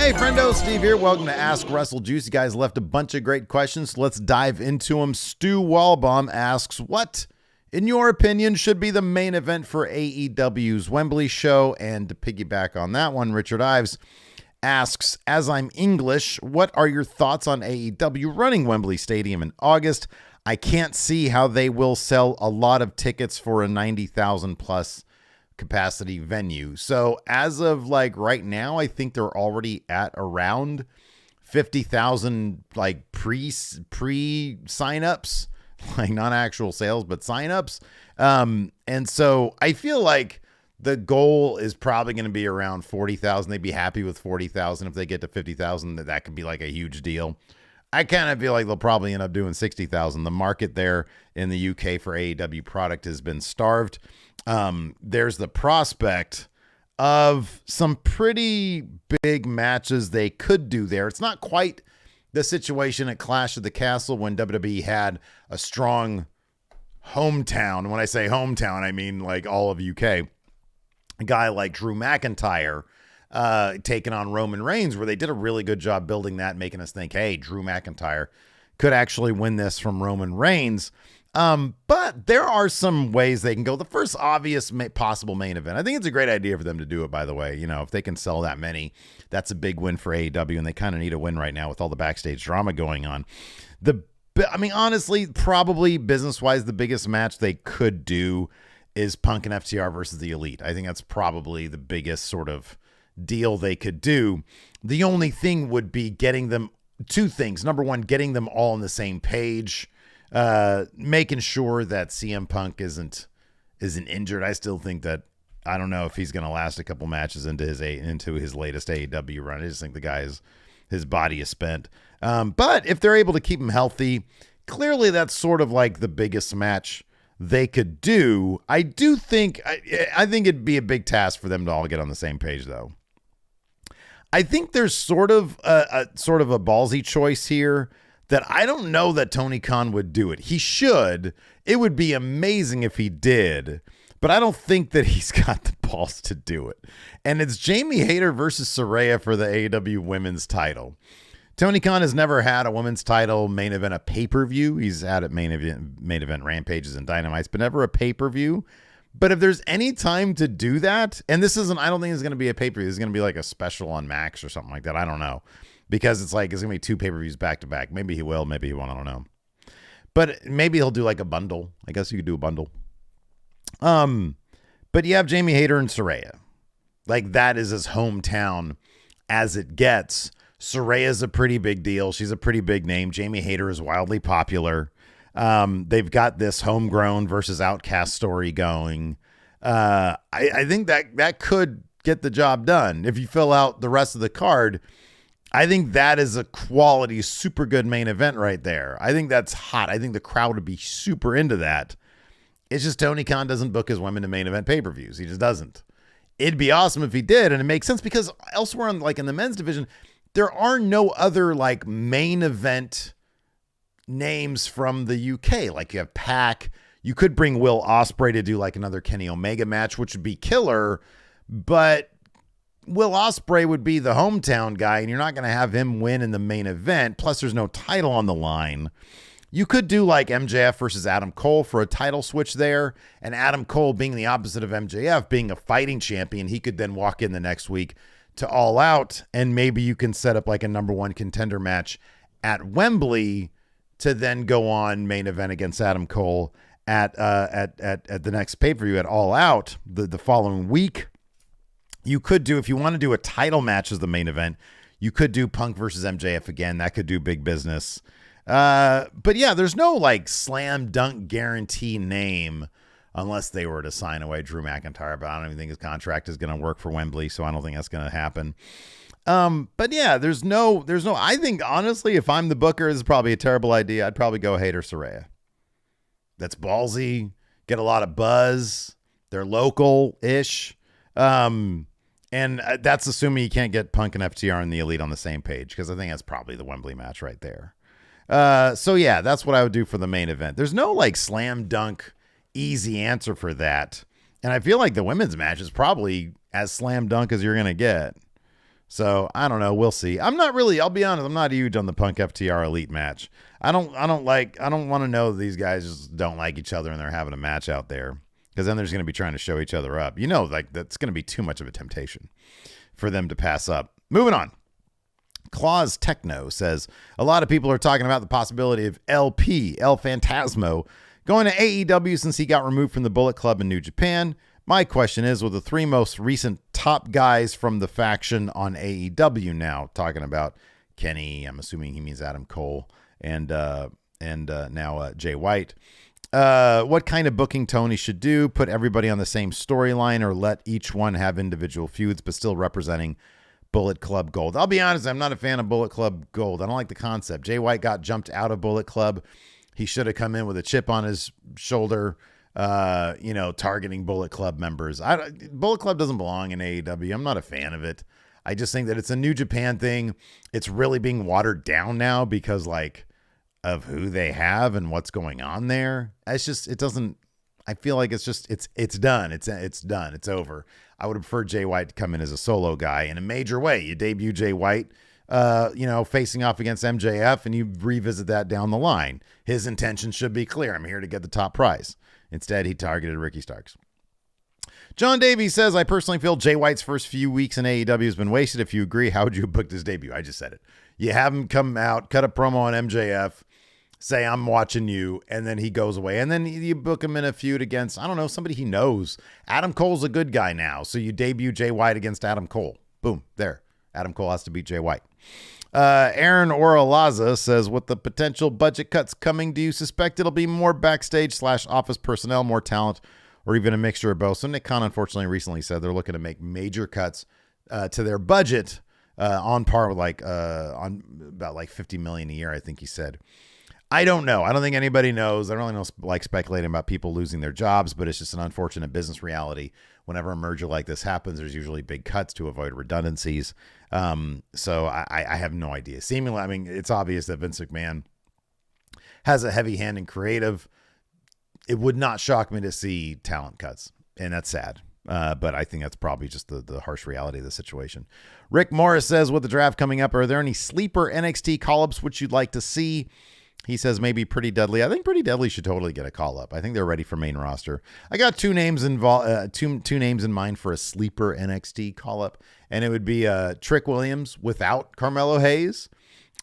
Hey, friendo, Steve here. Welcome to Ask Wrestle Juice. You guys left a bunch of great questions, so let's dive into them. Stu Walbaum asks, what, in your opinion, should be the main event for AEW's Wembley show? And to piggyback on that one, Richard Ives asks, as I'm English, what are your thoughts on AEW running Wembley Stadium in August? I can't see how they will sell a lot of tickets for a 90,000 plus capacity venue. So as of like right now, I think they're already at around 50,000 like pre signups, like not actual sales, but signups. And so I feel like the goal is probably going to be around 40,000. They'd be happy with 40,000. If they get to 50,000, that could be like a huge deal. I kind of feel like they'll probably end up doing 60,000. The market there in the UK for AEW product has been starved. There's the prospect of some pretty big matches they could do there. It's not quite the situation at Clash of the Castle when WWE had a strong hometown. When I say hometown, I mean like all of UK. A guy like Drew McIntyre taking on Roman Reigns, where they did a really good job building that, making us think, hey, Drew McIntyre could actually win this from Roman Reigns. But there are some ways they can go. The first obvious possible main event, I think it's a great idea for them to do it, by the way. You know, if they can sell that many, that's a big win for AEW, and they kind of need a win right now with all the backstage drama going on. Honestly, probably business-wise, the biggest match they could do is Punk and FTR versus the Elite. I think that's probably the biggest sort of deal they could do. The only thing would be getting them two things. Number one, getting them all on the same page, making sure that CM Punk isn't injured. I still think that, I don't know if he's going to last a couple matches into his latest AEW run. I just think the guy's, his body is spent. But if they're able to keep him healthy, clearly that's sort of like the biggest match they could do. I think it'd be a big task for them to all get on the same page, though. I think there's sort of a ballsy choice here that I don't know that Tony Khan would do it. He should. It would be amazing if he did, but I don't think that he's got the balls to do it. And it's Jamie Hayter versus Saraya for the AEW women's title. Tony Khan has never had a women's title main event, a pay-per-view. He's had it main event rampages and dynamites, but never a pay-per-view. But if there's any time to do that, and this isn't, I don't think it's going to be a pay-per-view. It's going to be like a special on Max or something like that. I don't know. Because it's going to be two pay-per-views back-to-back. Maybe he will, maybe he won't, I don't know. But maybe he'll do like a bundle. I guess you could do a bundle. But you have Jamie Hayter and Saraya. Like, that is as hometown as it gets. Saraya's a pretty big deal. She's a pretty big name. Jamie Hayter is wildly popular. They've got this homegrown versus outcast story going. I think that could get the job done. If you fill out the rest of the card, I think that is a quality, super good main event right there. I think that's hot. I think the crowd would be super into that. It's just Tony Khan doesn't book his women to main event pay-per-views. He just doesn't. It'd be awesome if he did, and it makes sense because elsewhere in the men's division, there are no other like main event names from the UK. Like you have Pac. You could bring Will Ospreay to do like another Kenny Omega match, which would be killer, but Will Ospreay would be the hometown guy, and you're not going to have him win in the main event. Plus, there's no title on the line. You could do like MJF versus Adam Cole for a title switch there, and Adam Cole being the opposite of MJF, being a fighting champion, he could then walk in the next week to All Out, and maybe you can set up like a number one contender match at Wembley to then go on main event against Adam Cole at the next pay-per-view at All Out the following week. You could do, if you want to do a title match as the main event, you could do Punk versus MJF again. That could do big business. But yeah, there's no like slam dunk guarantee name unless they were to sign away Drew McIntyre, but I don't even think his contract is going to work for Wembley, so I don't think that's going to happen. But yeah, there's no, I think honestly, if I'm the booker, this is probably a terrible idea. I'd probably go Hayter Saraya. That's ballsy, get a lot of buzz. They're local-ish. And that's assuming you can't get Punk and FTR and the Elite on the same page, because I think that's probably the Wembley match right there. So yeah, that's what I would do for the main event. There's no like slam dunk easy answer for that. And I feel like the women's match is probably as slam dunk as you're going to get. So I don't know. We'll see. I'll be honest, I'm not huge on the Punk FTR Elite match. I don't want to know that these guys just don't like each other and they're having a match out there, because then there's going to be trying to show each other up. Like that's going to be too much of a temptation for them to pass up. Moving on. Claus Techno says, a lot of people are talking about the possibility of El Phantasmo, going to AEW since he got removed from the Bullet Club in New Japan. My question is, with the three most recent top guys from the faction on AEW now, talking about Kenny, I'm assuming he means Adam Cole, and now Jay White, what kind of booking Tony should do? Put everybody on the same storyline, or let each one have individual feuds but still representing Bullet Club Gold? I'll be honest, I'm not a fan of Bullet Club Gold. I don't like the concept. Jay White got jumped out of Bullet Club. He should have come in with a chip on his shoulder, targeting Bullet Club members. Bullet Club doesn't belong in AEW. I'm not a fan of it. I just think that it's a New Japan thing. It's really being watered down now because of who they have and what's going on there. I feel like it's done. It's done. It's over. I would have preferred Jay White to come in as a solo guy in a major way. You debut Jay White, facing off against MJF, and you revisit that down the line. His intention should be clear. I'm here to get the top prize. Instead, he targeted Ricky Starks. John Davies says, I personally feel Jay White's first few weeks in AEW has been wasted. If you agree, how would you have booked his debut? I just said it. You have him come out, cut a promo on MJF, say, I'm watching you, and then he goes away. And then you book him in a feud against, I don't know, somebody he knows. Adam Cole's a good guy now, so you debut Jay White against Adam Cole. Boom, there. Adam Cole has to beat Jay White. Aaron Oralaza says, with the potential budget cuts coming, do you suspect it'll be more backstage/office personnel, more talent, or even a mixture of both? So Nick Khan, unfortunately, recently said they're looking to make major cuts to their budget, on par with on about $50 million a year, I think he said. I don't know. I don't think anybody knows. I don't really like speculating about people losing their jobs, but it's just an unfortunate business reality. Whenever a merger like this happens, there's usually big cuts to avoid redundancies. So I have no idea. Seemingly, it's obvious that Vince McMahon has a heavy hand in creative. It would not shock me to see talent cuts, and that's sad. But I think that's probably just the harsh reality of the situation. Rick Morris says, with the draft coming up, are there any sleeper NXT call-ups which you'd like to see? He says maybe Pretty Deadly. I think Pretty Deadly should totally get a call-up. I think they're ready for main roster. I got two names two names in mind for a sleeper NXT call-up, and it would be Trick Williams without Carmelo Hayes,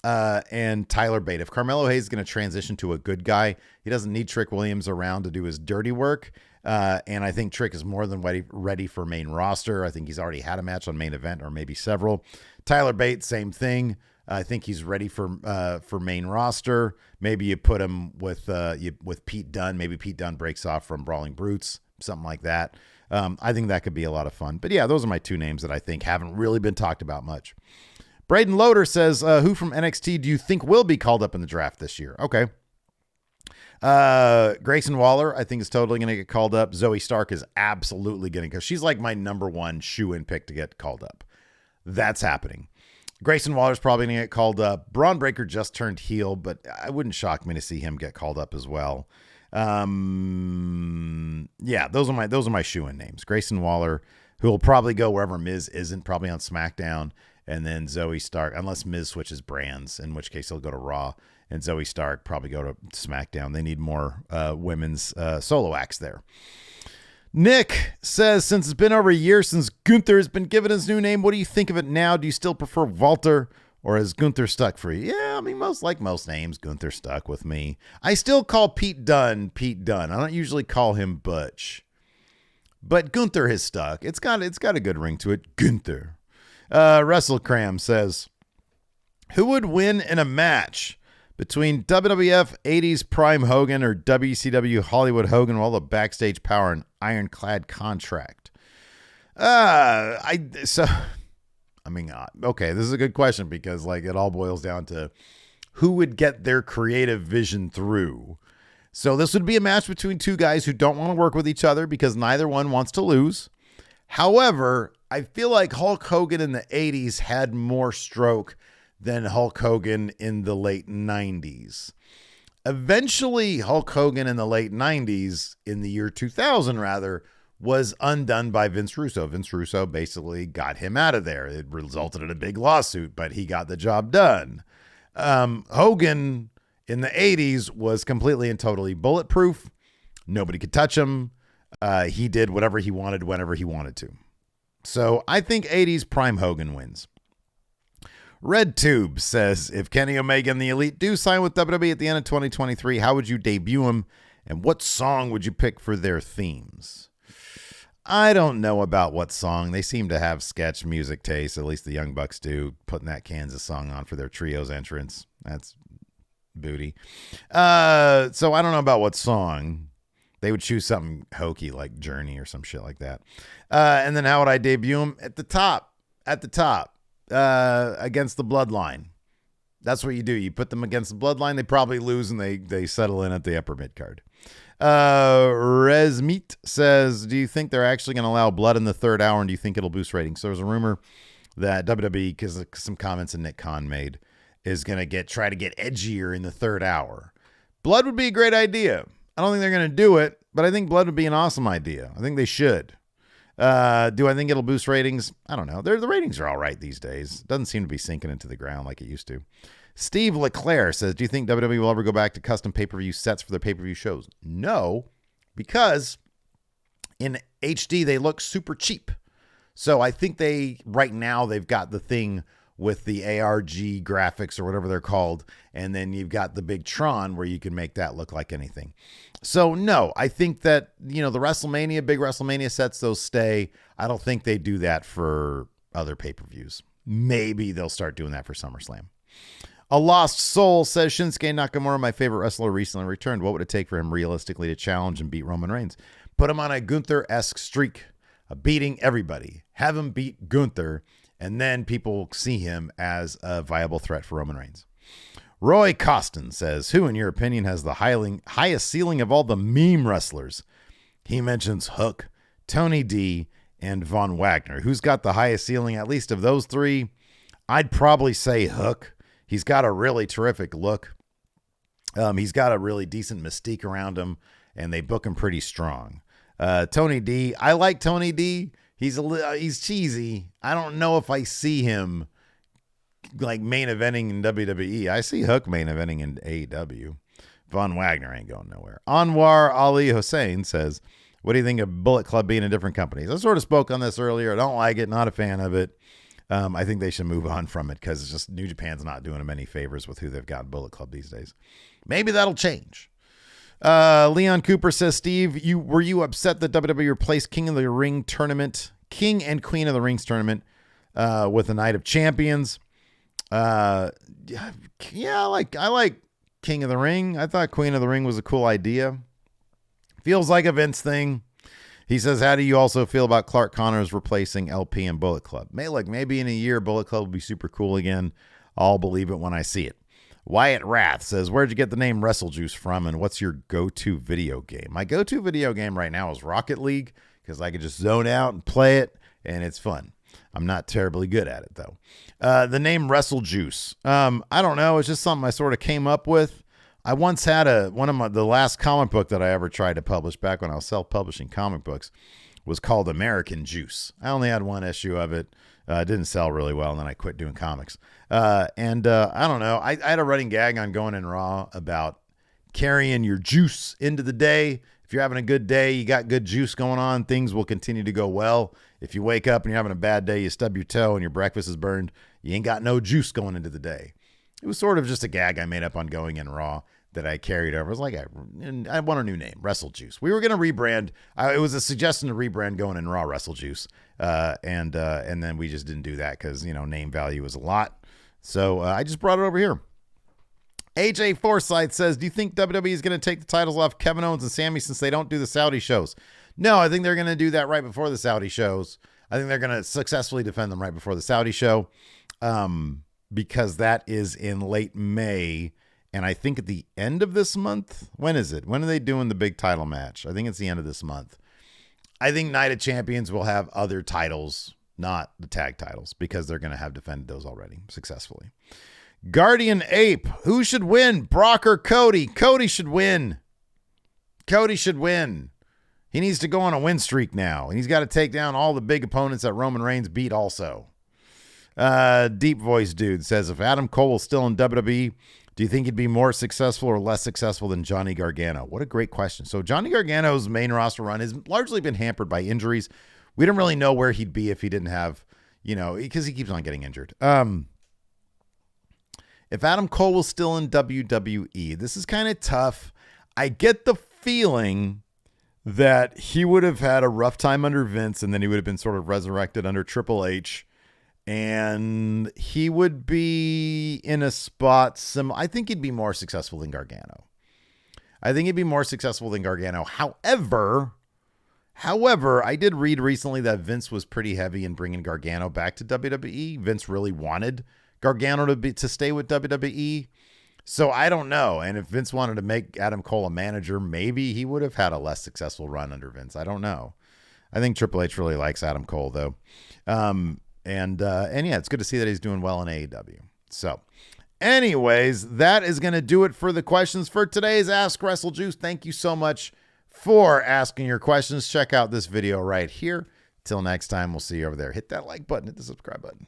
and Tyler Bate. If Carmelo Hayes is going to transition to a good guy, he doesn't need Trick Williams around to do his dirty work. And I think Trick is more than ready for main roster. I think he's already had a match on main event, or maybe several. Tyler Bate, same thing. I think he's ready for main roster. Maybe you put him with Pete Dunne. Maybe Pete Dunne breaks off from Brawling Brutes, something like that. I think that could be a lot of fun. But yeah, those are my two names that I think haven't really been talked about much. Braden Loader says, who from NXT do you think will be called up in the draft this year? Okay. Grayson Waller, I think, is totally going to get called up. Zoe Stark is absolutely going to, because she's like my number one shoe-in pick to get called up. That's happening. Grayson Waller's probably going to get called up. Braun Breaker just turned heel, but it wouldn't shock me to see him get called up as well. Yeah, those are my shoe-in names. Grayson Waller, who will probably go wherever Miz isn't, probably on SmackDown, and then Zoe Stark, unless Miz switches brands, in which case he'll go to Raw, and Zoe Stark probably go to SmackDown. They need more women's solo acts there. Nick says, since it's been over a year since Gunther has been given his new name, what do you think of it now? Do you still prefer Walter, or has Gunther stuck for you? Yeah, most names, Gunther stuck with me. I still call Pete Dunne. I don't usually call him Butch, but Gunther has stuck. It's got a good ring to it. Gunther. WrestleCram says, who would win in a match between WWF 80s Prime Hogan or WCW Hollywood Hogan with all the backstage power and ironclad contract? Okay, this is a good question, because it all boils down to who would get their creative vision through. So this would be a match between two guys who don't want to work with each other because neither one wants to lose. However, I feel like Hulk Hogan in the 80s had more stroke than Hulk Hogan in the late 90s. Eventually, Hulk Hogan in the late 90s, in the year 2000 rather, was undone by Vince Russo. Vince Russo basically got him out of there. It resulted in a big lawsuit, but he got the job done. Hogan in the 80s was completely and totally bulletproof. Nobody could touch him. He did whatever he wanted, whenever he wanted to. So I think 80s prime Hogan wins. Red Tube says, if Kenny Omega and the Elite do sign with WWE at the end of 2023, how would you debut them? And what song would you pick for their themes? I don't know about what song. They seem to have sketch music taste. At least the Young Bucks do, putting that Kansas song on for their trios entrance. That's booty. So I don't know about what song. They would choose something hokey like Journey or some shit like that. And then how would I debut them? At the top, against the Bloodline. That's what you do. You put them against the Bloodline. They probably lose and they settle in at the upper mid card. Resmeet says, do you think they're actually going to allow blood in the third hour, and do you think it'll boost ratings? So there's a rumor that WWE, because of some comments that Nick Khan made, is going to try to get edgier in the third hour. Blood would be a great idea. I don't think they're going to do it, but I think blood would be an awesome idea. I think they should. Do I think it'll boost ratings? I don't know. The ratings are all right these days. It doesn't seem to be sinking into the ground like it used to. Steve LeClaire says, do you think WWE will ever go back to custom pay-per-view sets for their pay-per-view shows? No, because in HD, they look super cheap. So I think right now, they've got the thing with the ARG graphics or whatever they're called. And then you've got the big Tron where you can make that look like anything. So no, I think that, the big WrestleMania sets, those stay. I don't think they do that for other pay-per-views. Maybe they'll start doing that for SummerSlam. A Lost Soul says, Shinsuke Nakamura, my favorite wrestler, recently returned. What would it take for him realistically to challenge and beat Roman Reigns? Put him on a Gunther-esque streak of beating everybody. Have him beat Gunther, and then people will see him as a viable threat for Roman Reigns. Roy Costin says, who, in your opinion, has the highest ceiling of all the meme wrestlers? He mentions Hook, Tony D, and Von Wagner. Who's got the highest ceiling, at least of those three? I'd probably say Hook. He's got a really terrific look. He's got a really decent mystique around him, and they book him pretty strong. Tony D, I like Tony D. He's cheesy. I don't know if I see him like main eventing in WWE. I see Hook main eventing in AEW. Von Wagner ain't going nowhere. Anwar Ali Hussein says, what do you think of Bullet Club being in different companies? I sort of spoke on this earlier. I don't like it. Not a fan of it. I think they should move on from it because it's just New Japan's not doing them any favors with who they've got in Bullet Club these days. Maybe that'll change. Leon Cooper says, Steve, were you upset that WWE replaced King and Queen of the Rings tournament with a Night of Champions? I like King of the Ring. I thought Queen of the Ring was a cool idea. Feels like a Vince thing. He says, how do you also feel about Clark Connors replacing LP and Bullet Club? Maybe in a year, Bullet Club will be super cool again. I'll believe it when I see it. Wyatt Rath says, where'd you get the name WrestleJuice from, and what's your go-to video game? My go-to video game right now is Rocket League, because I can just zone out and play it, and it's fun. I'm not terribly good at it, though. The name WrestleJuice. I don't know. It's just something I sort of came up with. I once had the last comic book that I ever tried to publish back when I was self-publishing comic books was called American Juice. I only had one issue of it. It didn't sell really well, and then I quit doing comics. I don't know. I had a running gag on Going in Raw about carrying your juice into the day. If you're having a good day, you got good juice going on, things will continue to go well. If you wake up and you're having a bad day, you stub your toe and your breakfast is burned, you ain't got no juice going into the day. It was sort of just a gag I made up on Going in Raw that I carried over. It was like, I want a new name, WrestleJuice. We were going to rebrand. It was a suggestion to rebrand Going in Raw WrestleJuice. And then we just didn't do that because, name value is a lot. So I just brought it over here. AJ Forsyth says, do you think WWE is going to take the titles off Kevin Owens and Sami since they don't do the Saudi shows? No, I think they're going to do that right before the Saudi shows. I think they're going to successfully defend them right before the Saudi show because that is in late May. And I think at the end of this month, when is it? When are they doing the big title match? I think it's the end of this month. I think Night of Champions will have other titles, not the tag titles, because they're going to have defended those already successfully. Guardian Ape, who should win, Brock or Cody? Cody should win. Cody should win. He needs to go on a win streak now, and he's got to take down all the big opponents that Roman Reigns beat also. Deep Voice Dude says, if Adam Cole was still in WWE, do you think he'd be more successful or less successful than Johnny Gargano? What a great question. So Johnny Gargano's main roster run has largely been hampered by injuries. We don't really know where he'd be if he didn't have, because he keeps on getting injured. If Adam Cole was still in WWE, this is kind of tough. I get the feeling that he would have had a rough time under Vince, and then he would have been sort of resurrected under Triple H. And he would be in a spot I think he'd be more successful than Gargano. However, I did read recently that Vince was pretty heavy in bringing Gargano back to WWE. Vince really wanted Gargano to stay with WWE. So I don't know. And if Vince wanted to make Adam Cole a manager, maybe he would have had a less successful run under Vince. I don't know. I think Triple H really likes Adam Cole, though. And yeah, it's good to see that he's doing well in AEW. So anyways, that is going to do it for the questions for today's Ask WrestleJuice. Thank you so much for asking your questions. Check out this video right here. Till next time, we'll see you over there. Hit that like button, hit the subscribe button.